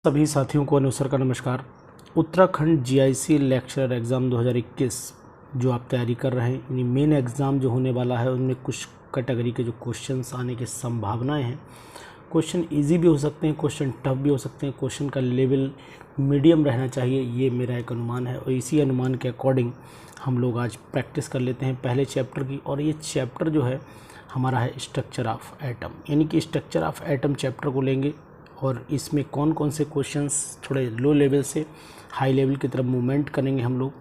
सभी साथियों को अनुसर का नमस्कार। उत्तराखंड जीआईसी लेक्चरर एग्ज़ाम 2021 जो आप तैयारी कर रहे हैं, यानी मेन एग्ज़ाम जो होने वाला है उनमें कुछ कैटेगरी के जो क्वेश्चंस आने की संभावनाएं हैं। क्वेश्चन इजी भी हो सकते हैं, क्वेश्चन टफ भी हो सकते हैं, क्वेश्चन का लेवल मीडियम रहना चाहिए, ये मेरा एक अनुमान है। और इसी अनुमान के अकॉर्डिंग हम लोग आज प्रैक्टिस कर लेते हैं पहले चैप्टर की। और ये चैप्टर जो है हमारा है स्ट्रक्चर ऑफ एटम, यानी कि स्ट्रक्चर ऑफ एटम चैप्टर को लेंगे और इसमें कौन कौन से क्वेश्चंस थोड़े लो लेवल से हाई लेवल की तरफ मूवमेंट करेंगे हम लोग।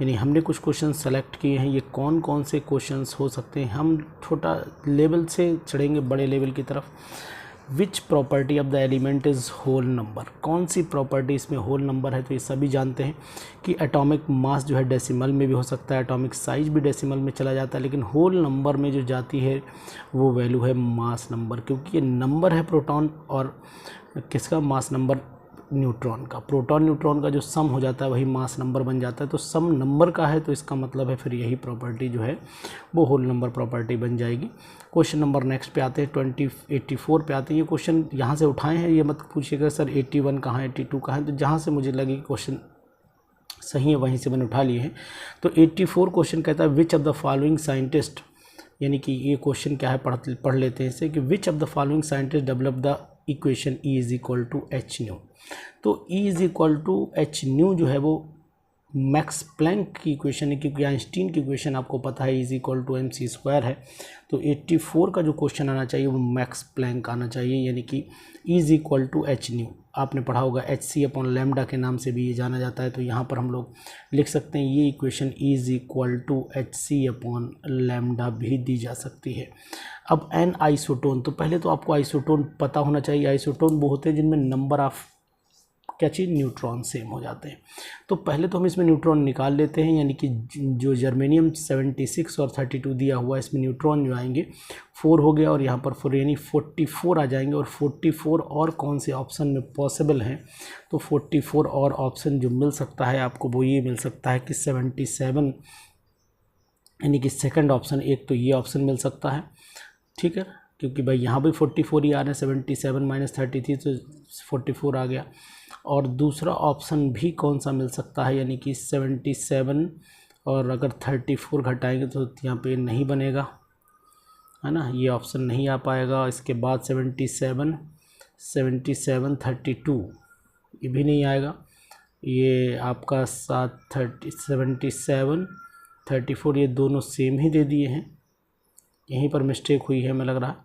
यानी हमने कुछ क्वेश्चन सेलेक्ट किए हैं, ये कौन कौन से क्वेश्चंस हो सकते हैं। हम छोटा लेवल से चढ़ेंगे बड़े लेवल की तरफ। Which property of the element is whole number, कौन सी प्रॉपर्टी इसमें होल नंबर है। तो ये सभी जानते हैं कि एटॉमिक मास जो है डेसिमल में भी हो सकता है, एटॉमिक साइज भी डेसिमल में चला जाता है, लेकिन होल नंबर में जो जाती है वो वैल्यू है मास नंबर, क्योंकि ये नंबर है प्रोटॉन और किसका, मास नंबर न्यूट्रॉन का। प्रोटॉन न्यूट्रॉन का जो सम हो जाता है वही मास नंबर बन जाता है। तो सम नंबर का है तो इसका मतलब है फिर यही प्रॉपर्टी जो है वो होल नंबर प्रॉपर्टी बन जाएगी। क्वेश्चन नंबर नेक्स्ट पे आते हैं, 84 पे आते हैं। ये क्वेश्चन यहाँ से उठाए हैं, ये मत पूछिएगा सर 81 कहाँ है, 82 कहाँ है। तो जहाँ से मुझे लगे क्वेश्चन सही है वहीं से मैंने उठा लिए हैं। तो 84 क्वेश्चन कहता है विच ऑफ द फॉलोइंग साइंटिस्ट, यानी कि ये क्वेश्चन क्या है पढ़ लेते हैं इसे, कि which of the following scientist develop the equation E is equal to H nu. तो E is equal to H nu जो है वो मैक्स प्लैंक की इक्वेशन है, क्योंकि आइंस्टीन की इक्वेशन आपको पता है इज इक्वल टू mc² है। तो 84 का जो क्वेश्चन आना चाहिए वो मैक्स प्लैंक आना चाहिए, यानी कि E is equal to H nu. आपने पढ़ा होगा hc/λ के नाम से भी ये जाना जाता है। तो यहाँ पर हम लोग लिख सकते हैं ये equation E is equal to hc/λ भी दी जा सकती है। अब एन आइसोटोन, तो पहले तो आपको आइसोटोन पता होना चाहिए। आइसोटोन वो होते हैं जिनमें नंबर ऑफ क्या चीज़, न्यूट्रॉन सेम हो जाते हैं। तो पहले तो हम इसमें न्यूट्रॉन निकाल लेते हैं, यानी कि जो जर्मेनियम 76 और 32 दिया हुआ है इसमें न्यूट्रॉन जो आएंगे 4 हो गया और यहाँ पर 4 यानी 44 आ जाएंगे। और 44 और कौन से ऑप्शन में पॉसिबल हैं, तो 44 और ऑप्शन जो मिल सकता है आपको वो ये मिल सकता है कि 77, यानी कि सेकंड ऑप्शन। एक तो ये ऑप्शन मिल सकता है, ठीक है, क्योंकि भाई यहाँ भी 44 ही आ रहे हैं, 77 माइनस 33 तो 44 आ गया। और दूसरा ऑप्शन भी कौन सा मिल सकता है, यानी कि 77 और अगर 34 घटाएंगे तो यहाँ पे नहीं बनेगा, है ना, ये ऑप्शन नहीं आ पाएगा। इसके बाद 77 32 ये भी नहीं आएगा। ये आपका 77 34 ये दोनों सेम ही दे दिए हैं, यहीं पर मिस्टेक हुई है हमें लग रहा है।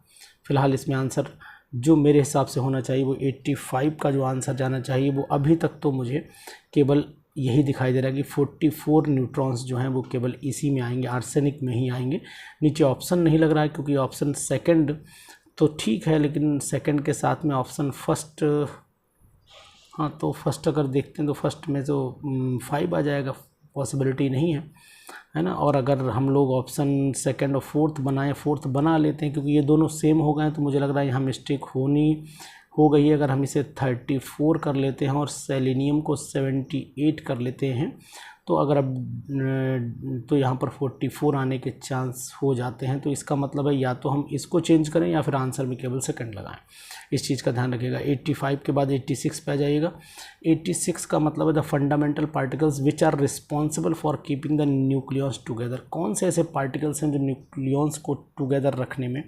फ़िलहाल इसमें आंसर जो मेरे हिसाब से होना चाहिए वो 85 का जो आंसर जाना चाहिए वो अभी तक तो मुझे केवल यही दिखाई दे रहा है कि 44 न्यूट्रॉन्स जो हैं वो केवल इसी में आएंगे, आर्सेनिक में ही आएंगे। नीचे ऑप्शन नहीं लग रहा है क्योंकि ऑप्शन सेकंड तो ठीक है, लेकिन सेकंड के साथ में ऑप्शन फर्स्ट, हाँ तो फर्स्ट अगर देखते हैं तो फर्स्ट में तो 5 आ जाएगा, पॉसिबिलिटी नहीं है ना। और अगर हम लोग ऑप्शन सेकंड और फोर्थ बनाएं, फोर्थ बना लेते हैं क्योंकि ये दोनों सेम हो गए हैं, तो मुझे लग रहा है यहाँ मिस्टेक हो गई है। अगर हम इसे 34 कर लेते हैं और सेलेनियम को 78 कर लेते हैं तो अगर अब तो यहाँ पर 44 आने के चांस हो जाते हैं। तो इसका मतलब है या तो हम इसको चेंज करें या फिर आंसर में केवल सेकंड लगाएं, इस चीज़ का ध्यान रखिएगा। 85 के बाद 86 पे आ जाइएगा। 86 का मतलब है the fundamental particles which are responsible for keeping the nucleons together. कौन से ऐसे पार्टिकल्स हैं जो न्यूक्लियॉन्स को टुगेदर रखने में,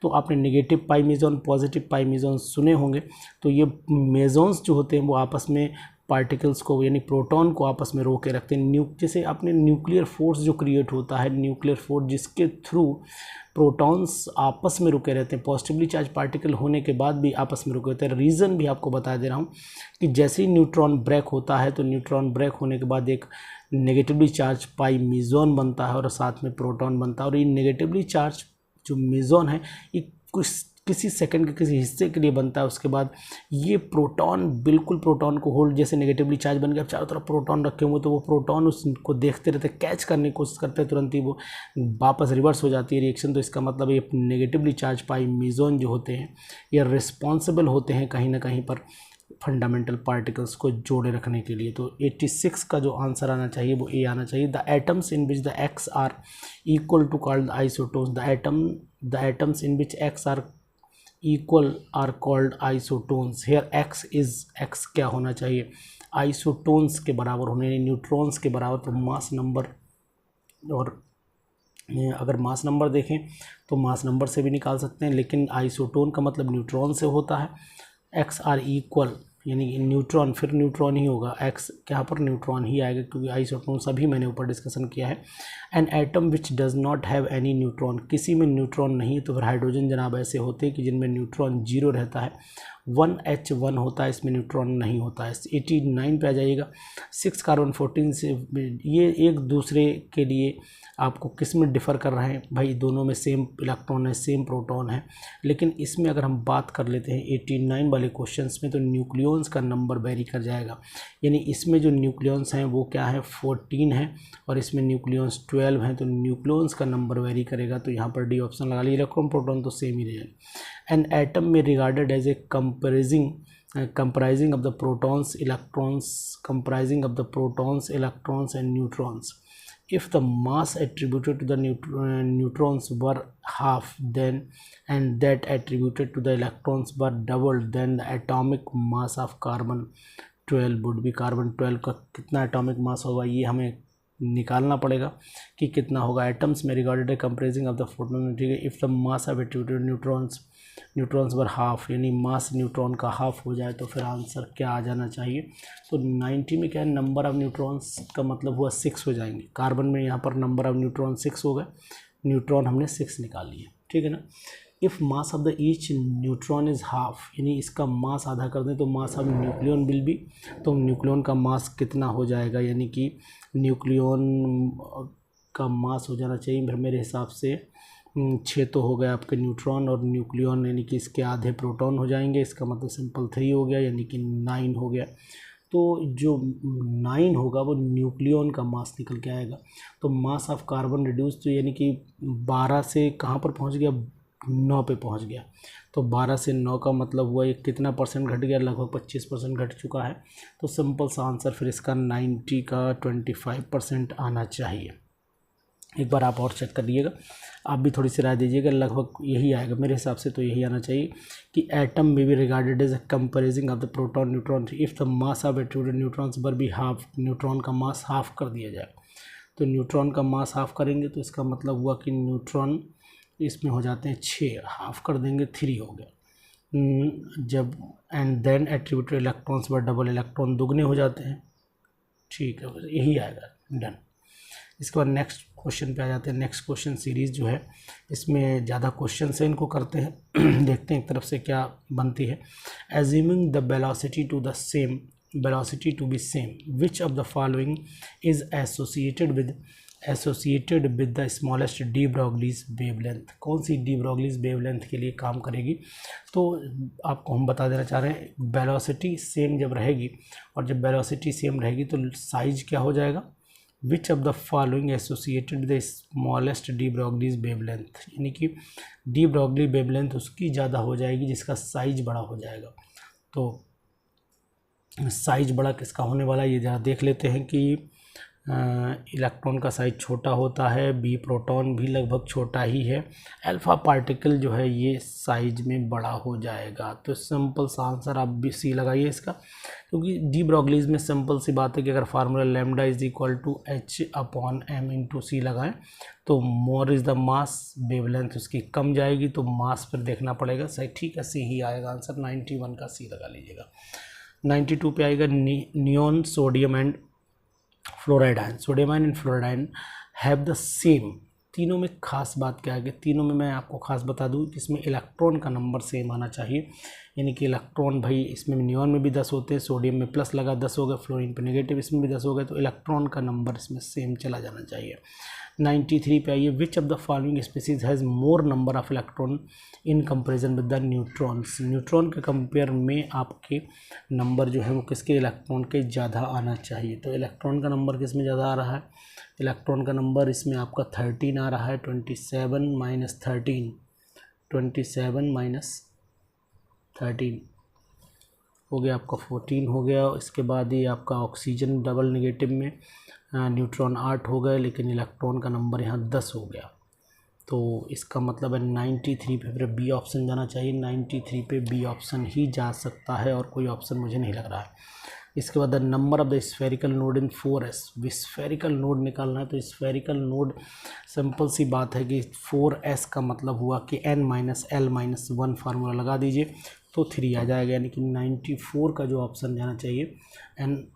तो आपने नेगेटिव पाई मेजॉन, पॉजिटिव पाई मेजॉन सुने होंगे। तो ये मेजॉन्स जो होते हैं वो आपस में पार्टिकल्स को यानी प्रोटॉन को आपस में रोके रखते हैं। जैसे आपने न्यूक्लियर फोर्स जो क्रिएट होता है, न्यूक्लियर फोर्स जिसके थ्रू प्रोटॉन्स आपस में रुके रहते हैं, पॉजिटिवली चार्ज पार्टिकल होने के बाद भी आपस में रुके रहते हैं। रीज़न भी आपको बता दे रहा हूँ कि जैसे ही न्यूट्रॉन ब्रेक होता है तो न्यूट्रॉन ब्रेक होने के बाद एक नेगेटिवली चार्ज पाई मेजॉन बनता है और साथ में प्रोटॉन बनता है। और ये नेगेटिवली चार्ज जो मेजॉन है ये किसी सेकंड के किसी हिस्से के लिए बनता है। उसके बाद ये प्रोटॉन बिल्कुल प्रोटॉन को होल्ड, जैसे नेगेटिवली चार्ज बन गया, चारों तरफ प्रोटॉन रखे हुए तो वो प्रोटॉन उसको देखते रहते, कैच करने की कोशिश करते हैं, तुरंत ही वो वापस रिवर्स हो जाती है रिएक्शन। तो इसका मतलब ये नेगेटिवली चार्ज पाई मेजॉन जो होते हैं ये रिस्पॉन्सिबल होते हैं कहीं ना कहीं पर फंडामेंटल पार्टिकल्स को जोड़े रखने के लिए। तो 86 का जो आंसर आना चाहिए वो ए आना चाहिए। The atoms in which the X are equal to called isotones. The atoms in which X are equal are called isotones. Here X क्या होना चाहिए, आइसोटोन्स के बराबर होने, न्यूट्रॉन्स के बराबर। तो मास नंबर, और अगर मास नंबर देखें तो मास नंबर से भी निकाल सकते हैं, लेकिन आइसोटोन का मतलब न्यूट्रॉन से होता है। एक्स आर इक्वल यानी न्यूट्रॉन, फिर न्यूट्रॉन ही होगा, एक्स यहाँ पर न्यूट्रॉन ही आएगा क्योंकि आइसोटोन सभी मैंने ऊपर डिस्कशन किया है। An atom which does not have any neutron, किसी में न्यूट्रॉन नहीं है। तो फिर हाइड्रोजन जनाब ऐसे होते हैं कि जिनमें न्यूट्रॉन 0 रहता है, 1H1 होता है, इसमें न्यूट्रॉन नहीं होता है। 89 पे आ जाइएगा। 6 कार्बन 14 से, ये एक दूसरे के लिए आपको किस में डिफ़र कर रहे हैं भाई, दोनों में सेम इलेक्ट्रॉन है, सेम प्रोटॉन है। लेकिन इसमें अगर हम बात कर लेते हैं 89 वाले क्वेश्चंस में, तो न्यूक्लियॉन्स का नंबर वेरी कर जाएगा। यानी इसमें जो न्यूक्लियॉन्स हैं वो क्या है, 14 है, और इसमें न्यूक्लियॉन्स 12 हैं, तो न्यूक्लियॉन्स का नंबर वेरी करेगा। तो यहाँ पर डी ऑप्शन लगा लीजिए। इलेक्ट्रॉन प्रोटॉन तो सेम ही रहेगा। एन एटम में regarded as a comprising of the protons, electrons, comprising of the protons, electrons and neutrons. If the mass attributed to the neutrons were half, then and that attributed to the electrons were doubled, then the atomic mass of carbon 12 would be, carbon 12 का कितना atomic mass होगा ये हमें निकालना पड़ेगा कि कितना होगा। एटम्स में regarded compressing of the photon, ठीक है। If the mass of attributed neutrons were half, यानी मास न्यूट्रॉन का हाफ हो जाए तो फिर आंसर क्या आ जाना चाहिए। तो 90 में क्या है, नंबर ऑफ न्यूट्रॉन्स का मतलब हुआ 6 हो जाएंगे। कार्बन में यहाँ पर नंबर ऑफ न्यूट्रॉन 6 हो गए, न्यूट्रॉन हमने 6 निकाल लिए, ठीक है ना। If mass of the each neutron is half, यानी इसका मास आधा कर दें तो mass of nucleon will be, तो न्यूक्लियन का मास कितना हो जाएगा, यानी कि न्यूक्लियन का मास हो जाना चाहिए फिर मेरे हिसाब से 6 तो हो गया आपके न्यूट्रॉन, और न्यूक्लियन यानी कि इसके आधे प्रोटॉन हो जाएंगे, इसका मतलब सिंपल 3 हो गया, यानी कि 9 हो गया। तो जो 9 होगा वो न्यूक्लियन का मास निकल के आएगा। तो मास ऑफ कार्बन रिड्यूस, तो यानी कि 12 से कहाँ पर पहुँच गया, 9 पे पहुँच गया। तो 12 से 9 का मतलब हुआ ये कितना परसेंट घट गया, लगभग 25% घट चुका है। तो सिंपल सा आंसर फिर इसका 90 का 25% आना चाहिए। एक बार आप और चेक कर लीजिएगा, आप भी थोड़ी सी राय दीजिएगा, लगभग यही आएगा मेरे हिसाब से। तो यही आना चाहिए कि एटम में भी regarded as a comprising of the proton neutron if the mass of attributed neutrons बर भी हाफ, न्यूट्रॉन का मास हाफ कर दिया जाए। तो न्यूट्रॉन का मास हाफ करेंगे तो इसका मतलब हुआ कि न्यूट्रॉन इसमें हो जाते हैं 6, हाफ कर देंगे 3 हो गया। जब एंड देन एट्रीब्यूटेड इलेक्ट्रॉन्स पर डबल, इलेक्ट्रॉन दुगने हो जाते हैं, ठीक है, यही आएगा, डन। इसके बाद नेक्स्ट क्वेश्चन पे आ जाते हैं। नेक्स्ट क्वेश्चन सीरीज़ जो है इसमें ज़्यादा क्वेश्चन है, इनको करते हैं देखते हैं एक तरफ से क्या बनती है। Assuming the velocity to the same, velocity to be same, which of the following is associated with the smallest de Broglie's wavelength. कौन सी डी ब्रॉगलीज वेवलेंथ के लिए काम करेगी, तो आपको हम बता देना चाह रहे हैं। वेलोसिटी सेम जब रहेगी, और जब वेलोसिटी सेम रहेगी तो साइज क्या हो जाएगा, विच of the following associated the smallest de Broglie's wavelength, यानी कि डी ब्रॉगली वेवलेंथ उसकी ज़्यादा हो जाएगी जिसका साइज बड़ा हो जाएगा। तो साइज बड़ा किसका होने वाला है ये ज़रा देख लेते हैं कि इलेक्ट्रॉन का साइज छोटा होता है, बी प्रोटॉन भी लगभग छोटा ही है, अल्फा पार्टिकल जो है ये साइज में बड़ा हो जाएगा। तो सिंपल सा आंसर आप भी सी लगाइए इसका, क्योंकि डी ब्रॉगलीज में सिंपल सी बात है कि अगर formula lambda is equal to h/m into C लगाएं तो more is the mass, wavelength उसकी कम जाएगी तो मास फिर देखना पड़ेगा, सही, ठीक है, सी ही आएगा आंसर। 91 का सी लगा लीजिएगा। 92 पे आएगा neon, sodium and fluoride ion, sodium ion and fluoride ion have the same. तीनों में खास बात क्या है कि तीनों में मैं आपको खास बता दूं कि इसमें इलेक्ट्रॉन का नंबर सेम आना चाहिए, यानी कि इलेक्ट्रॉन भाई इसमें नियॉन में भी 10 होते हैं, सोडियम में प्लस लगा 10 हो गए, फ्लोरीन पे नेगेटिव इसमें भी 10 हो गए, तो इलेक्ट्रॉन का नंबर इसमें सेम चला जाना चाहिए। 93 पे आइए, विच of the following species has more number of electron in comparison with the neutrons. Neutron के कंपेयर में आपके नंबर जो है वो किसके, इलेक्ट्रॉन के ज़्यादा आना चाहिए। तो इलेक्ट्रॉन का नंबर किस में ज़्यादा आ रहा है, इलेक्ट्रॉन का नंबर इसमें आपका 13 आ रहा है, 27 माइनस 13, 27 माइनस 13 हो गया आपका 14 हो गया। इसके बाद ये आपका ऑक्सीजन डबल नेगेटिव में न्यूट्रॉन 8 हो गए, लेकिन इलेक्ट्रॉन का नंबर यहाँ 10 हो गया। तो इसका मतलब है 93 पे फिर बी ऑप्शन जाना चाहिए। 93 पे बी ऑप्शन ही जा सकता है और कोई ऑप्शन मुझे नहीं लग रहा है। इसके बाद number of the spherical node in 4s, spherical node निकालना है। तो स्फेरिकल नोड सिंपल सी बात है कि 4s का मतलब हुआ कि n-l-1 फार्मूला लगा दीजिए तो 3 आ जाएगा, यानी कि 94 का जो ऑप्शन जाना चाहिए। एन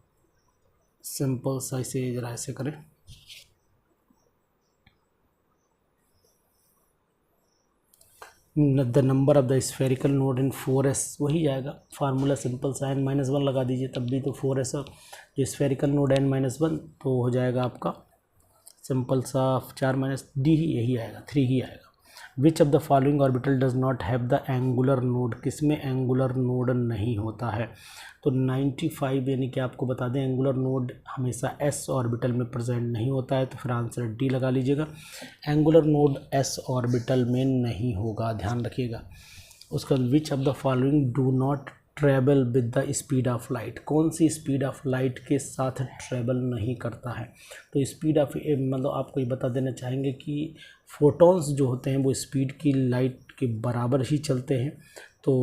सिंपल सा इसे जरा ऐसे करें, the number of the spherical node in 4s वही जाएगा। फार्मूला सिंपल सा n-1 लगा दीजिए तब भी तो 4s जो स्फेरिकल नोड n-1 तो हो जाएगा आपका सिंपल सा 4 - d ही यही आएगा, 3 ही आएगा। विच of the following orbital does not have the angular node, किसमें एंगुलर नोड नहीं होता है। तो 95 यानी कि आपको बता दें एंगुलर नोड हमेशा s ऑर्बिटल में प्रेजेंट नहीं होता है, तो फिर आंसर डी लगा लीजिएगा। एंगुलर नोड s ऑर्बिटल में नहीं होगा, ध्यान रखिएगा। उसका विच of the following do not travel with the speed of light, कौन सी स्पीड ऑफ लाइट के साथ ट्रेवल नहीं करता है। तो स्पीड ऑफ मतलब आपको ये बता देना चाहेंगे कि फोटॉन्स जो होते हैं वो स्पीड की लाइट के बराबर ही चलते हैं। तो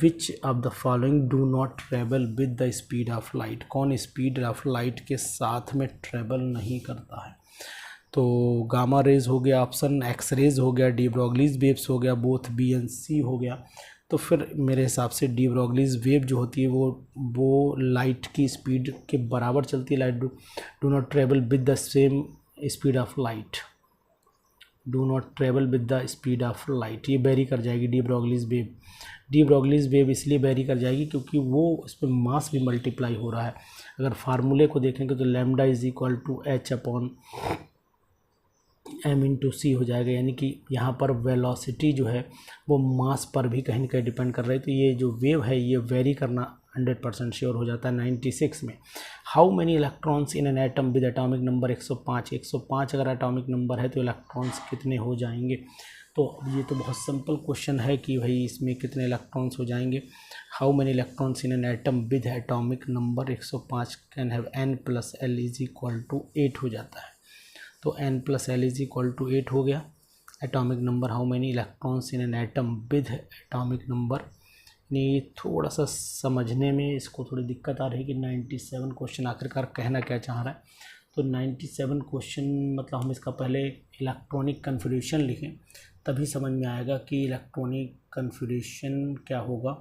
विच of the following do not travel with the speed of light, कौन स्पीड ऑफ लाइट के साथ में ट्रेवल नहीं करता है। तो गामा रेज हो गया ऑप्शन, एक्स रेज हो गया, डी ब्रॉगलीज वेव्स हो गया, बोथ बी एंड सी हो गया। तो फिर मेरे हिसाब से डी ब्रॉगलीज वेव जो होती है वो लाइट की स्पीड के बराबर चलती है। Light do not travel with the same speed of light, do not travel with the speed of light, ये वेरी कर जाएगी de Broglie's wave. De Broglie's wave इसलिए वेरी कर जाएगी क्योंकि वो उस पर मास भी मल्टीप्लाई हो रहा है। अगर फार्मूले को देखेंगे तो lambda is equal to h upon m/c हो जाएगा, यानी कि यहाँ पर वेलोसिटी जो है वो मास पर भी कहीं ना कहीं डिपेंड कर रही है। तो ये जो वेव है ये वेरी करना 100% श्योर हो जाता है। 96 में how many electrons in an atom with atomic number 105, 105 अगर एटॉमिक नंबर है तो इलेक्ट्रॉन्स कितने हो जाएंगे। तो ये तो बहुत सिंपल क्वेश्चन है कि भाई इसमें कितने इलेक्ट्रॉन्स हो जाएंगे। How many electrons in an atom with atomic number 105 can have n+l is equal to 8 हो जाता है। तो n+l इज इक्वल टू 8 हो गया। Atomic number how many electrons in an atom with atomic number, ये थोड़ा सा समझने में इसको थोड़ी दिक्कत आ रही है कि 97 क्वेश्चन आखिरकार कहना क्या चाह रहा है। तो 97 क्वेश्चन मतलब हम इसका पहले इलेक्ट्रॉनिक कन्फिग्यूरेशन लिखें तभी समझ में आएगा कि इलेक्ट्रॉनिक कन्फिग्यूरेशन क्या होगा।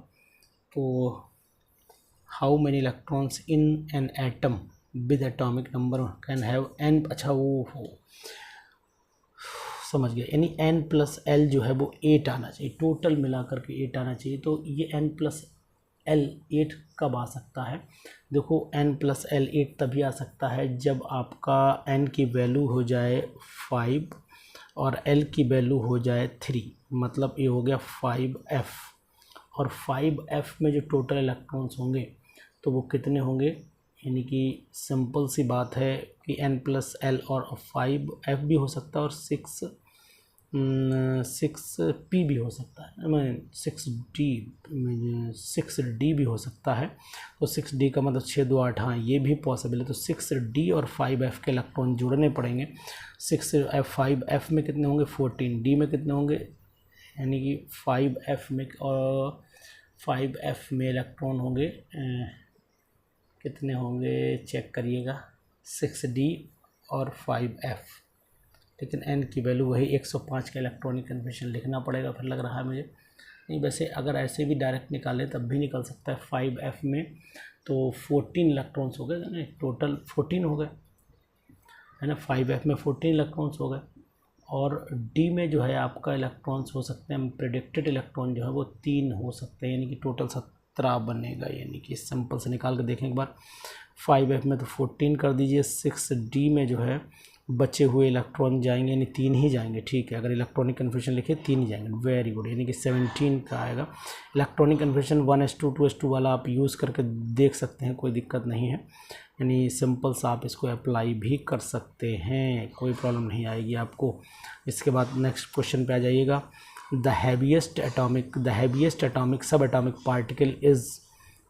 तो how many electrons in an atom with atomic number can have n, अच्छा वो हो समझ गया, यानी n+l जो है वो 8 आना चाहिए, टोटल मिलाकर के 8 आना चाहिए। तो ये n+l 8 कब आ सकता है। देखो n+l 8 तभी आ सकता है जब आपका n की वैल्यू हो जाए 5 और l की वैल्यू हो जाए 3, मतलब ये हो गया 5f। और 5f में जो टोटल इलेक्ट्रॉन्स होंगे तो वो कितने होंगे, यानी कि सिंपल सी बात है कि n+l और 5f भी हो सकता है और 6p भी हो सकता है, मैं 6d भी हो सकता है। तो 6d का मतलब 6 2 8, हाँ ये भी पॉसिबल है। तो 6d और 5f के इलेक्ट्रॉन जोड़ने पड़ेंगे। 5f में कितने होंगे 14, d में कितने होंगे, यानी कि 5f में और 5f में इलेक्ट्रॉन होंगे कितने होंगे चेक करिएगा, 6d और 5f, लेकिन n की वैल्यू वही 105 का इलेक्ट्रॉनिक कन्फिग्यूरेशन लिखना पड़ेगा फिर लग रहा है मुझे। नहीं वैसे अगर ऐसे भी डायरेक्ट निकालें तब भी निकल सकता है। 5f में तो 14 इलेक्ट्रॉन्स हो गए ना, टोटल 14 हो गए है ना, 5f में 14 इलेक्ट्रॉन्स हो गए। और d में जो है आपका इलेक्ट्रॉन्स हो सकते हैं, प्रेडिक्टेड इलेक्ट्रॉन जो है वो 3 हो सकते हैं, यानी कि टोटल 17 बनेगा। यानी कि सिंपल से निकाल कर देखें एक बार। 5f में तो 14 कर दीजिए, 6d में जो है बचे हुए इलेक्ट्रॉन जाएंगे, यानी 3 ही जाएंगे, ठीक है। अगर इलेक्ट्रॉनिक कन्फिग्यूरेशन लिखे 3 ही जाएंगे, वेरी गुड, यानी कि 17 का आएगा। इलेक्ट्रॉनिक कन्फिग्यूरेशन 1s2 2s2 वाला आप यूज़ करके देख सकते हैं, कोई दिक्कत नहीं है, यानी सिंपल सा आप इसको अप्लाई भी कर सकते हैं, कोई प्रॉब्लम नहीं आएगी आपको। इसके बाद नेक्स्ट क्वेश्चन पे आ जाइएगा। द हैवीएस्ट एटॉमिक सब एटॉमिक पार्टिकल इज़,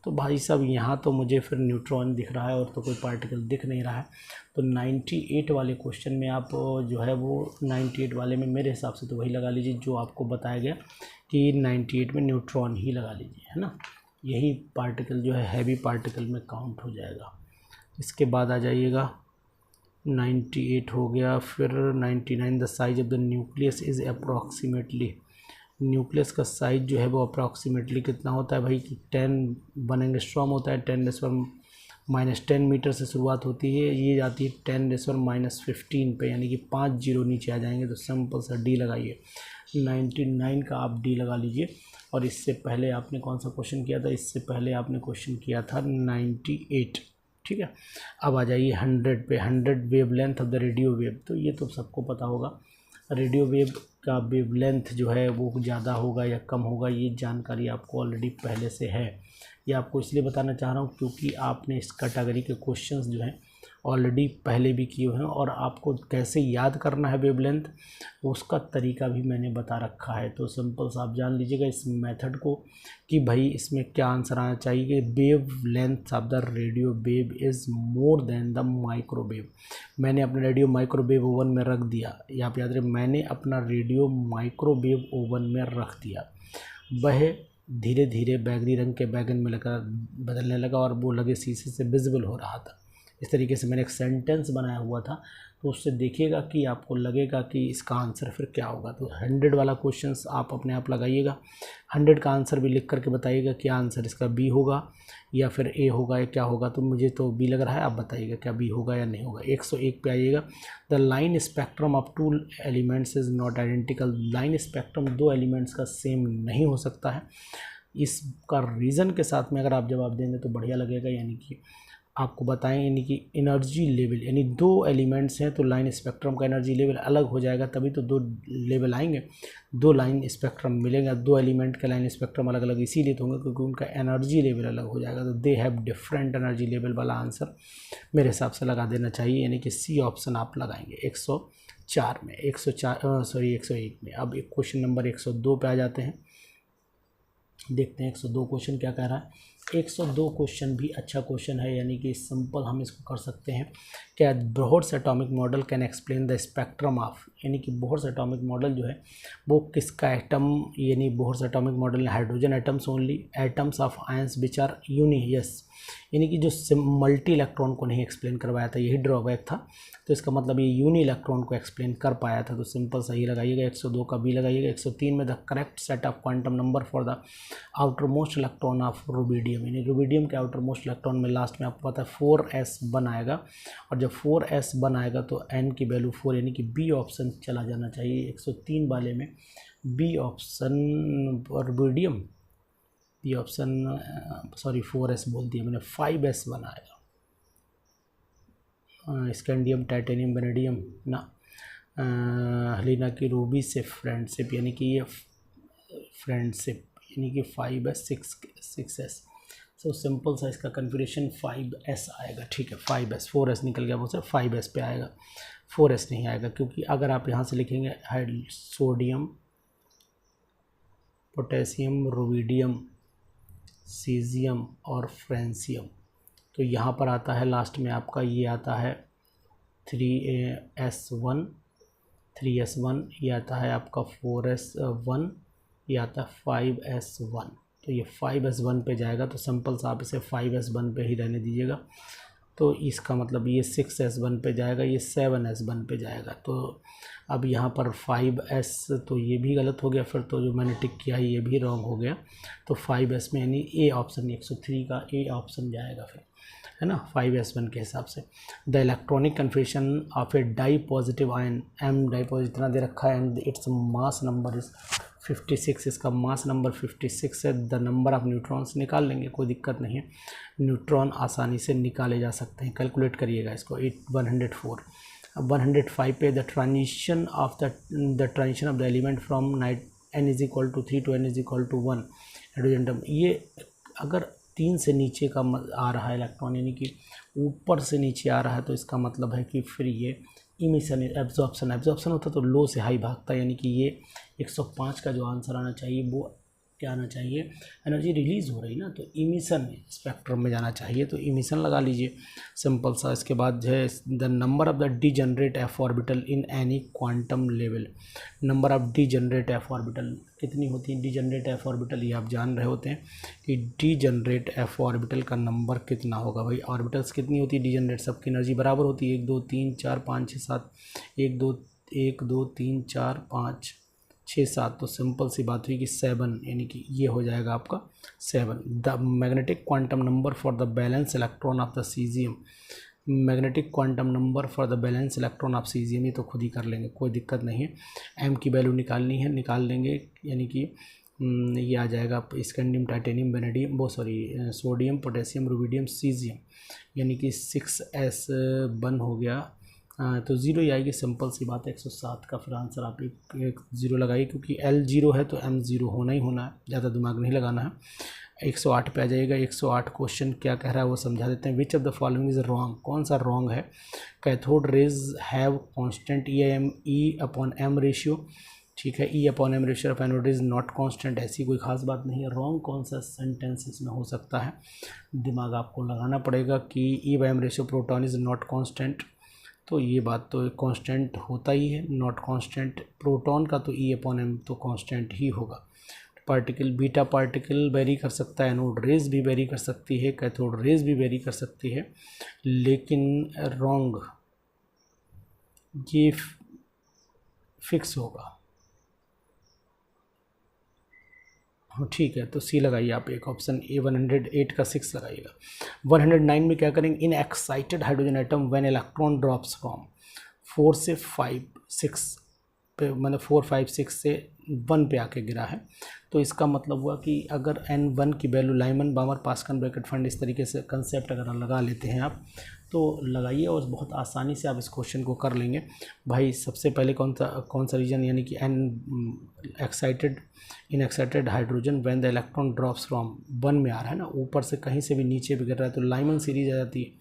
तो भाई साहब यहाँ तो मुझे फिर न्यूट्रॉन दिख रहा है और तो कोई पार्टिकल दिख नहीं रहा है। तो 98 वाले क्वेश्चन में आप जो है वो 98 वाले में मेरे हिसाब से तो वही लगा लीजिए जो आपको बताया गया कि 98 में न्यूट्रॉन ही लगा लीजिए, है ना। यही पार्टिकल जो है हैवी पार्टिकल में काउंट हो जाएगा। इसके बाद आ जाइएगा 98 हो गया। फिर 99 the size of the nucleus is approximately, nucleus का साइज जो है वो अप्रॉक्सीमेटली कितना होता है भाई कि 10 एंगस्ट्रॉम होता है। 10⁻⁻10 मीटर से शुरुआत होती है, ये जाती है 10⁻⁻15 पे, यानी कि 5 जीरो नीचे आ जाएंगे। तो सिंपल सा डी लगाइए, 99 का आप डी लगा लीजिए। और इससे पहले आपने कौन सा क्वेश्चन किया था? इससे पहले आपने क्वेश्चन किया था 98, ठीक है। अब आ जाइए 100 पे, 100 wave length of the radio wave. तो ये तो सबको पता होगा, रेडियो वेव का वेव लेंथ जो है वो ज़्यादा होगा या कम होगा, ये जानकारी आपको ऑलरेडी पहले से है। ये आपको इसलिए बताना चाह रहा हूँ क्योंकि आपने इस कैटेगरी के क्वेश्चंस जो हैं ऑलरेडी पहले भी किए हुए हैं, और आपको कैसे याद करना है वेवलेंथ उसका तरीका भी मैंने बता रखा है। तो सिंपल सा आप जान लीजिएगा इस मेथड को कि भाई इसमें क्या आंसर आना चाहिए कि wave length of the radio wave is more than the microwave. मैंने अपना रेडियो माइक्रोवेव ओवन में रख दिया, या आप याद रखें मैंने अपना रेडियो माइक्रोवेव ओवन में रख दिया। वह धीरे धीरे बैगनी रंग के बैगन में लगा बदलने लगा और वो लगे शीशे से विजिबल हो रहा था। इस तरीके से मैंने एक सेंटेंस बनाया हुआ था, तो उससे देखिएगा कि आपको लगेगा कि इसका आंसर फिर क्या होगा। तो 100 वाला क्वेश्चंस आप अपने आप लगाइएगा, 100 का आंसर भी लिख करके बताइएगा क्या आंसर इसका बी होगा या फिर ए होगा या क्या होगा। तो मुझे तो बी लग रहा है, आप बताइएगा क्या बी होगा या नहीं होगा। 101 पे आइएगा, the line spectrum of 2 elements is not identical. Line spectrum 2 elements का सेम नहीं हो सकता है। इसका रीज़न के साथ में अगर आप जवाब देंगे तो बढ़िया लगेगा, यानी कि आपको बताएं यानी कि एनर्जी लेवल, यानी 2 एलिमेंट्स हैं तो लाइन स्पेक्ट्रम का एनर्जी लेवल अलग हो जाएगा, तभी तो 2 लेवल आएंगे, 2 लाइन स्पेक्ट्रम मिलेगा। 2 एलिमेंट का लाइन स्पेक्ट्रम अलग अलग इसीलिए तो होंगे क्योंकि उनका एनर्जी लेवल अलग हो जाएगा। तो they have different energy level वाला आंसर मेरे हिसाब से लगा देना चाहिए, यानी कि सी ऑप्शन आप लगाएंगे 104 में, 101 में। अब एक क्वेश्चन नंबर 102 पे आ जाते हैं, देखते हैं 102 क्वेश्चन क्या कह रहा है। 102 क्वेश्चन भी अच्छा क्वेश्चन है, यानी कि सिंपल हम इसको कर सकते हैं। क्या Bohr's atomic model can explain the spectrum of, यानी कि बोहर्स एटॉमिक मॉडल जो है वो किसका एटम, यानी Bohr's atomic model hydrogen atoms only, atoms of ions which are यूनि, यस, यानी कि जो मल्टी इलेक्ट्रॉन को नहीं एक्सप्लेन करवाया था, यही ड्रॉबैक था। तो इसका मतलब ये यूनि इलेक्ट्रॉन को एक्सप्लेन कर पाया था। तो सिंपल सही लगाइएगा, 102 का बी लगाइएगा। 103 में the correct set of quantum number for the outer most electron of rubidium, यानी रुबिडियम के आउटर मोस्ट इलेक्ट्रॉन में लास्ट में आपको पता है 4s1 आएगा, और जब 4s1 आएगा तो n की वैल्यू 4, यानी कि बी ऑप्शन चला जाना चाहिए 103 वाले में। B option rubidium, B option, sorry 4s बोल दिया मैंने, 5s1 आएगा। स्कैंडियम, टाइटेनियम, वेनेडियम ना, हलीना की रूबी से फ्रेंडशिप, यानी कि ये फ्रेंडशिप, यानी कि 5s 6s। सो सिंपल सा इसका कन्फिग्रेशन 5s आएगा, ठीक है। 5s, 4s निकल गया वो सर, 5s पे आएगा, 4s नहीं आएगा, क्योंकि अगर आप यहाँ से लिखेंगे सोडियम, पोटेशियम, रुबिडियम, सीजियम और फ्रेंसियम, तो यहाँ पर आता है लास्ट में आपका ये आता है 3s1, ये आता है आपका 4s1, ये आता है 5s1। तो ये 5s1 पे जाएगा, तो सिंपल सा आप इसे 5s1 पे ही रहने दीजिएगा। तो इसका मतलब ये 6s1 पे जाएगा, ये 7s1 पे जाएगा। तो अब यहाँ पर 5s, तो ये भी गलत हो गया, फिर तो जो मैंने टिक किया है ये भी रॉन्ग हो गया। तो 5s में यानी ए ऑप्शन, 103 का ए ऑप्शन जाएगा फिर, है ना, 5s1 के हिसाब से। The electronic configuration of a di positive ion, M di positive इतना दे रखा है, and its mass number is 56, इसका मास नंबर 56 है। द नंबर ऑफ न्यूट्रॉन्स निकाल लेंगे, कोई दिक्कत नहीं है, न्यूट्रॉन आसानी से निकाले जा सकते हैं। कैलकुलेट करिएगा इसको, 104। अब 105 पे the transition of the element from n is equal to 3 to n is equal to 1 hydrogen. ये अगर 3 से नीचे का आ रहा है इलेक्ट्रॉन, यानी कि ऊपर से नीचे आ रहा है, तो इसका मतलब है कि फिर ये इमिशन, एब्जॉर्प्शन होता तो लो से हाई भागता, यानी कि ये 105 का जो आंसर आना चाहिए वो क्या आना चाहिए, एनर्जी रिलीज हो रही ना, तो इमिशन स्पेक्ट्रम में जाना चाहिए, तो इमिशन लगा लीजिए सिंपल सा। इसके बाद जो है the number of the degenerate F orbital in any quantum level, number of degenerate F orbital कितनी होती है, डीजनरेट एफ ऑर्बिटल ये आप जान रहे होते हैं कि डीजनरेट एफ ऑर्बिटल का नंबर कितना होगा। भाई ऑर्बिटल्स कितनी होती है डीजनरेट, सबकी एनर्जी बराबर होती है, 1 2 3 4 5 6 7, 1 2 3 4 5 6 7, तो सिंपल सी बात हुई कि 7, यानी कि ये हो जाएगा आपका 7। The magnetic quantum number for the balance electron of the caesium, magnetic quantum number for the balance electron of caesium, ये तो खुद ही कर लेंगे, कोई दिक्कत नहीं है। एम की वैल्यू निकालनी है, निकाल लेंगे, यानी कि ये आ जाएगा स्कैंडियम टाइटेनियम वेनेडियम वो सोडियम पोटेशियम रुबिडियम सीजियम, यानी कि 6s बन हो गया, तो ज़ीरो ही आएगी, सिंपल सी बात है। 107 का फिर आंसर आप एक ज़ीरो लगाइए, क्योंकि L 0 है तो M 0 होना ही होना है, ज़्यादा दिमाग नहीं लगाना है। 108 पे आ जाइएगा। 108 क्वेश्चन क्या कह रहा है वो समझा देते हैं। Which of the following is wrong, कौन सा रॉन्ग है। Cathode rays have constant E upon M ratio, ठीक है, E upon M ratio of anode is not constant, ऐसी कोई खास बात नहीं है। रॉन्ग कौन सा सेंटेंस इसमें हो सकता है, दिमाग आपको लगाना पड़ेगा कि E by M ratio proton is not constant, तो ये बात तो कांस्टेंट होता ही है, नॉट कांस्टेंट प्रोटॉन का तो ई अपॉन एम तो कांस्टेंट ही होगा। पार्टिकल बीटा पार्टिकल वेरी कर सकता है, एनोड रेज भी वेरी कर सकती है, कैथोड रेज भी वेरी कर सकती है, लेकिन रॉन्ग ये फिक्स होगा। हाँ ठीक है, तो सी लगाइए आप, एक ऑप्शन ए 108 का 6 लगाइएगा। 109 में क्या करेंगे, in excited hydrogen atom when electron drops from 4 से 5 6 पे, मतलब 4 5 6 से 1 पे आके गिरा है, तो इसका मतलब हुआ कि अगर n1 की value Lyman बामर pascal bracket fund इस तरीके से कंसेप्ट अगर लगा लेते हैं आप, तो लगाइए और बहुत आसानी से आप इस क्वेश्चन को कर लेंगे। भाई सबसे पहले कौन सा रीजन, यानी कि in excited hydrogen when the electron drops from 1 में आ रहा है ना, ऊपर से कहीं से भी नीचे भी गिर रहा है तो लाइमन सीरीज आ जाती है,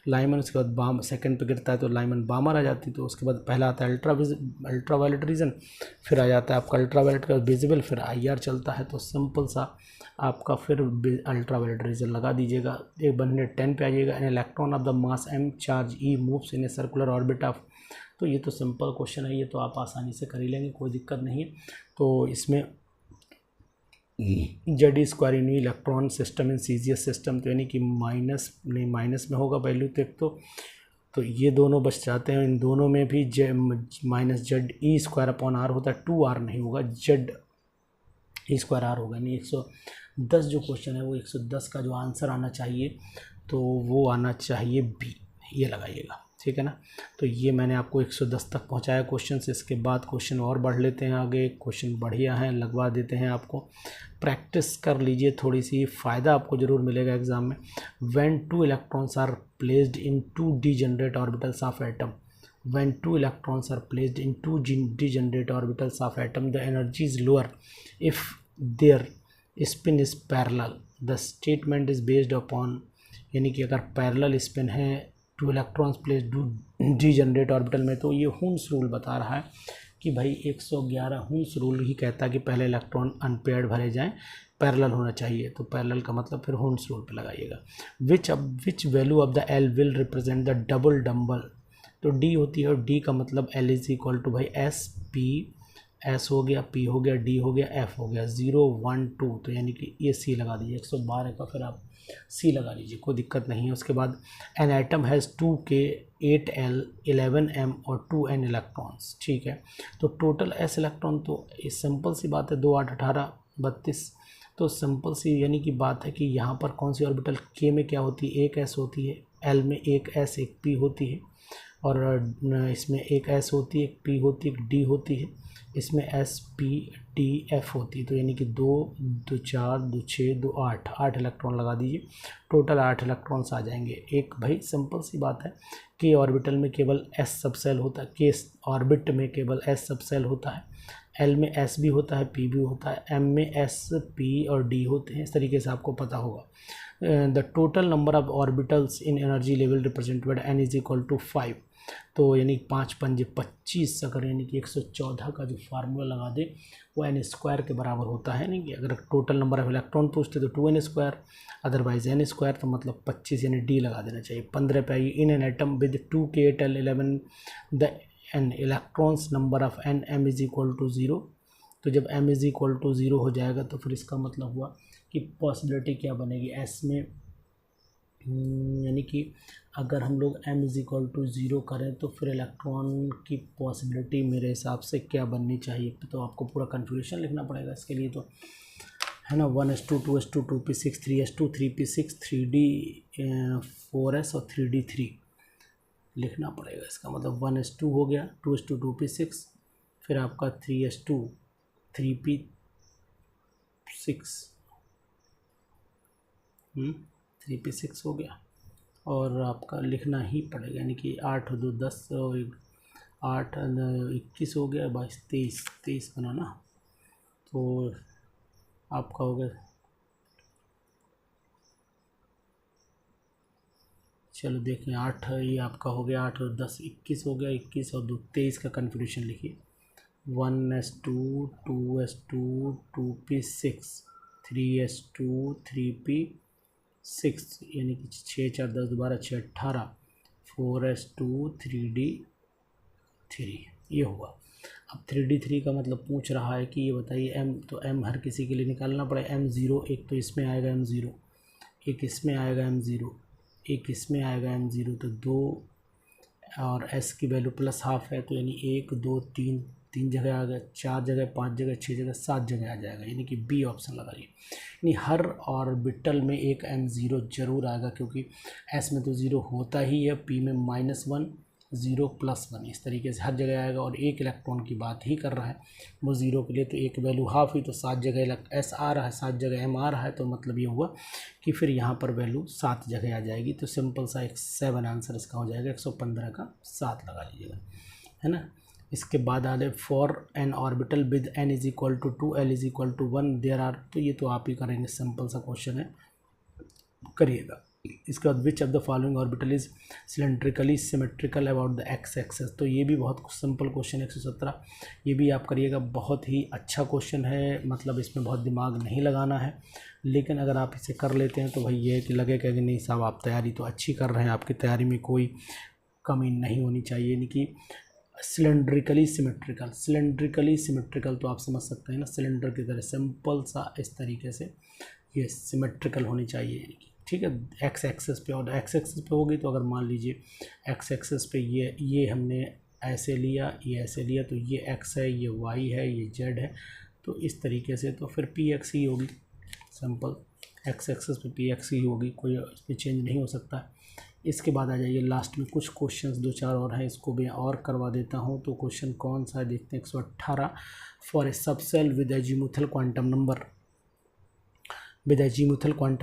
लाइमन उसके बाद सेकंड पे गिरता है तो लाइमन बामर आ जाती है, तो उसके बाद पहला आता है अल्ट्रावायलेट रीजन, फिर आ जाता है आपका अल्ट्रावायलेट का विजिबल, फिर IR चलता है, तो सिंपल सा आपका फिर अल्ट्रावायलेट रीजन लगा दीजिएगा। 110 पे आ जाइएगा। An electron of the mass m charge E moves in a circular orbit of, तो ये तो सिंपल क्वेश्चन है, ये तो आप आसानी से कर ही लेंगे, कोई दिक्कत नहीं है। तो इसमें Z² in electron system in CGS system, तो यानी कि माइनस में होगा वैल्यू तक, तो ये दोनों बच जाते हैं। इन दोनों में भी -ZE² अपॉन R होता है, 2R नहीं होगा, ZE² R होगा, यानी 110 जो क्वेश्चन है वो 110 का जो आंसर आना चाहिए तो वो आना चाहिए B, ये लगाइएगा, ठीक है ना। तो ये मैंने आपको 110 तक पहुंचाया क्वेश्चन से। इसके बाद क्वेश्चन और बढ़ लेते हैं आगे, क्वेश्चन बढ़िया हैं, लगवा देते हैं आपको, प्रैक्टिस कर लीजिए थोड़ी सी, फ़ायदा आपको ज़रूर मिलेगा एग्जाम में। When 2 electrons are placed in 2 degenerate orbitals of atom, when 2 electrons are placed in 2 degenerate orbitals of atom, the energy is lower if their spin is parallel, the statement is based upon, यानी कि अगर parallel spin है 2 electrons placed degenerate orbital में, तो ये Hund's rule बता रहा है कि भाई 111 हुन्स रूल ही कहता है कि पहले इलेक्ट्रॉन अनपेयर्ड भरे जाएं, पैरेलल होना चाहिए, तो पैरेलल का मतलब फिर हुन्स रूल पे लगाइएगा। Which value of the L will represent the double dumbbell, तो D होती है और D का मतलब L इज इक्वल टू भाई S हो गया, P हो गया, D हो गया, F हो गया, 0 1 2, तो यानी कि ये C लगा दीजिए। 112 का फिर आप C लगा लीजिए, कोई दिक्कत नहीं है। उसके बाद an atom has 2K 8L 11M और 2N इलेक्ट्रॉन्स, ठीक है, तो टोटल S इलेक्ट्रॉन, तो सिंपल सी बात है 2 8 18 32, तो सिंपल सी यानी कि बात है कि यहाँ पर कौन सी ऑर्बिटल K में क्या होती है, एक S होती है, L में एक S एक P होती है, और इसमें एक S होती है, एक P होती है, एक D होती है, इसमें S P D F होती है, तो यानी कि 2 2 4 2 6 2 8 इलेक्ट्रॉन लगा दीजिए, टोटल 8 इलेक्ट्रॉन्स आ जाएंगे। एक भाई सिंपल सी बात है कि ऑर्बिटल में केवल S सबसेल होता है, के ऑर्बिट में केवल S सबसेल होता है, L में S भी होता है, P भी होता है, M में S P और D होते हैं, इस तरीके से आपको पता होगा। The total number of orbitals in energy level represented N is equal to 5, तो यानी 5 पंजे 25, अगर यानी कि 114 का जो फार्मूला लगा दे वो n स्क्वायर के बराबर होता है। यानी कि अगर टोटल नंबर ऑफ इलेक्ट्रॉन पूछते तो 2n square, otherwise n square, तो मतलब 25 यानी d लगा देना चाहिए। 15 पे आइए, in an atom with 2 k 11 the n electrons number of n m is equal to 0। तो जब m इज इक्वल टू 0 हो जाएगा तो फिर इसका मतलब हुआ कि पॉसिबिलिटी क्या बनेगी s में, यानी कि अगर हम लोग m इज इक्वल टू 0 करें तो फिर इलेक्ट्रॉन की पॉसिबिलिटी मेरे हिसाब से क्या बननी चाहिए। तो आपको पूरा कन्फ्यूगरेशन लिखना पड़ेगा इसके लिए, तो है ना, 1s2 2s2 2p6 3s2 3p6 3d 4s और 3d3 लिखना पड़ेगा। इसका मतलब 1s2 हो गया, 2s2 2p6, फिर आपका 3s2 3p6 3p6 हो गया, और आपका लिखना ही पड़ेगा, यानी कि 8 2 10 और 8 21 हो गया, 22 23 बनाना, तो आपका हो गया, चलो देखें 8 ये आपका हो गया, 8 और 10 21 हो गया, 21 और 2 23 का कन्फ्यूगरेशन लिखिए। 1s2 2s2 2p6 3s2 3p6 यानी कि 6 4 10 12 6 18 4s2 3d3 ये हुआ। अब 3d3 का मतलब पूछ रहा है कि ये बताइए m, तो m हर किसी के लिए निकालना पड़ेगा। m0 एक तो इसमें आएगा m0, एक इसमें आएगा m0, एक इसमें आएगा m0, तो 2 और s की वैल्यू प्लस हाफ है, तो यानी 1 2 3 जगह आ गया, 4 जगह 5 जगह 6 जगह 7 जगह आ जाएगा, यानी कि बी ऑप्शन लगाइए। यानी हर ऑर्बिटल में एक m0 जरूर आएगा, क्योंकि s में तो 0 होता ही है, p में -1 0 +1 इस तरीके से हर जगह आएगा, और एक इलेक्ट्रॉन की बात ही कर रहा है वो 0 के लिए, तो एक वैल्यू हाफ हुई, तो 7 जगह s आ रहा है, 7 जगह m आ रहा है, तो मतलब ये हुआ कि फिर यहाँ पर वैल्यू 7 जगह आ जाएगी। तो सिंपल सा एक 7 आंसर इसका हो जाएगा, 115 का 7 लगा लीजिएगा, है ना। इसके बाद आ रहे for an orbital with n is equal to 2 l is equal to 1 there are, तो ये तो आप ही करेंगे, सिंपल सा क्वेश्चन है, करिएगा। इसके बाद which of the following orbital is cylindrically symmetrical about the X axis, तो ये भी बहुत सिंपल क्वेश्चन है, 117, ये भी आप करिएगा। बहुत ही अच्छा क्वेश्चन है, मतलब इसमें बहुत दिमाग नहीं लगाना है, लेकिन अगर आप इसे कर लेते हैं तो भाई ये है कि लगेगा कि नहीं साहब आप तैयारी तो अच्छी कर रहे हैं, आपकी तैयारी में कोई कमी नहीं होनी चाहिए। यानी कि सिलेंड्रिकली सिमेट्रिकल तो आप समझ सकते हैं ना, सिलेंडर की तरह सिंपल सा इस तरीके से ये सिमेट्रिकल होनी चाहिए, ठीक है। एक्स एक्सेस पे, और एक्स एक्सेस पे होगी तो अगर मान लीजिए एक्स एक्सेस पे ये हमने ऐसे लिया, ये ऐसे लिया, तो ये एक्स है, ये वाई है, ये जेड है, तो इस तरीके से तो फिर पी एक्स ही होगी, सिंपल एक्स एक्सेस पे पी एक्स ही होगी, कोई इस पर चेंज नहीं हो सकता। इसके बाद आ जाइए लास्ट में कुछ क्वेश्चंस 2-4 और हैं, इसको भी और करवा देता हूं। तो क्वेश्चन कौन सा है देखते हैं, 118 for a subshell with azimuthal quantum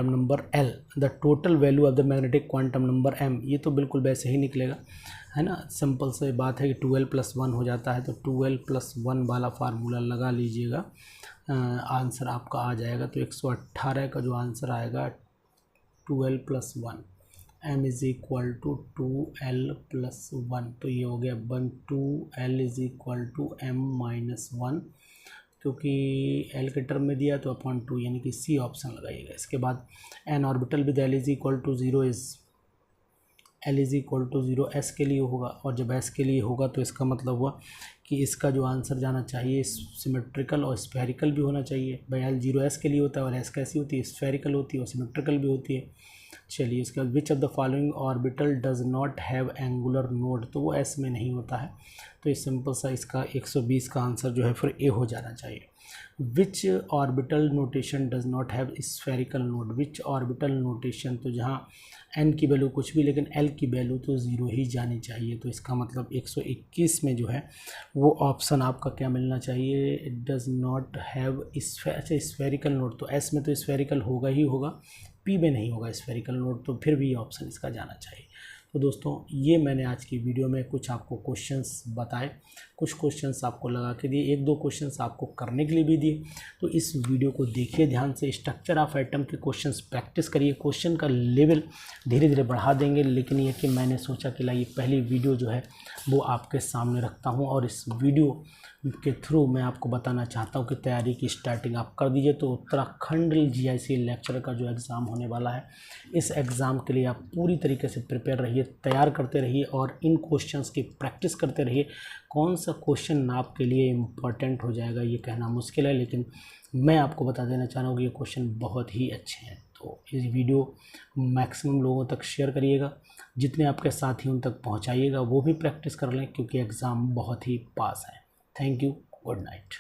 number L the total value of the magnetic quantum number m, ये तो बिल्कुल वैसे ही निकलेगा, है ना। सिंपल से बात है कि 2l + 1 हो जाता है, तो 2l + 1 वाला फार्मूला लगा लीजिएगा, आंसर आपका आ जाएगा। तो 118 का जो आंसर आएगा 2l + 1 m is equal to 2l + 1, तो ये हो गया 1 2l is equal to m-1, क्योंकि l के टर्म में दिया तो अपॉन 2, यानी कि सी ऑप्शन लगाइएगा। इसके बाद an orbital with l is equal to 0 is l is equal to 0 s के लिए होगा, और जब s के लिए होगा तो इसका मतलब हुआ कि इसका जो आंसर जाना चाहिए सिमेट्रिकल और स्फेरिकल भी होना चाहिए। भाई l 0 s के लिए होता है, और s कैसी होती है, स्फेरिकल होती है और सिमेट्रिकल भी होती है। चलिए इसके बाद which of the following orbital does not have angular node, तो वो एस में नहीं होता है, तो ये सिंपल सा इसका 120 का आंसर जो है फिर ए हो जाना चाहिए। Which orbital notation does not have spherical node, which orbital notation, तो जहाँ एन की वैल्यू कुछ भी लेकिन एल की वैल्यू तो 0 ही जानी चाहिए, तो इसका मतलब 121 में जो है वो ऑप्शन आपका क्या मिलना चाहिए, it does not have spherical node, तो एस में तो स्फेरिकल होगा ही होगा, पी में नहीं होगा स्फेरिकल नोड, तो फिर भी ऑप्शन इसका जाना चाहिए। तो दोस्तों ये मैंने आज की वीडियो में कुछ आपको क्वेश्चंस बताए, कुछ क्वेश्चंस आपको लगा के दिए, 1-2 क्वेश्चंस आपको करने के लिए भी दिए। तो इस वीडियो को देखिए ध्यान से, स्ट्रक्चर ऑफ एटम के क्वेश्चंस प्रैक्टिस करिए। क्वेश्चन का लेवल धीरे धीरे बढ़ा देंगे, लेकिन ये कि मैंने सोचा कि लाइए पहली वीडियो जो है वो आपके सामने रखता हूँ, और इस वीडियो के थ्रू मैं आपको बताना चाहता हूँ कि तैयारी की स्टार्टिंग आप कर दीजिए। तो उत्तराखंड GIC लेक्चरर का जो एग्ज़ाम होने वाला है, इस एग्ज़ाम के लिए आप पूरी तरीके से प्रिपेयर रहिए, तैयार करते रहिए और इन क्वेश्चंस की प्रैक्टिस करते रहिए। कौन सा क्वेश्चन आपके लिए इम्पॉर्टेंट हो जाएगा ये कहना मुश्किल है, लेकिन मैं आपको बता देना चाह रहा हूँ कि ये क्वेश्चन बहुत ही अच्छे हैं। तो इस वीडियो मैक्सिमम लोगों तक शेयर करिएगा, जितने आपके साथी उन तक पहुँचाइएगा, वो भी प्रैक्टिस कर लें, क्योंकि एग्ज़ाम बहुत ही पास है। Thank you, good night.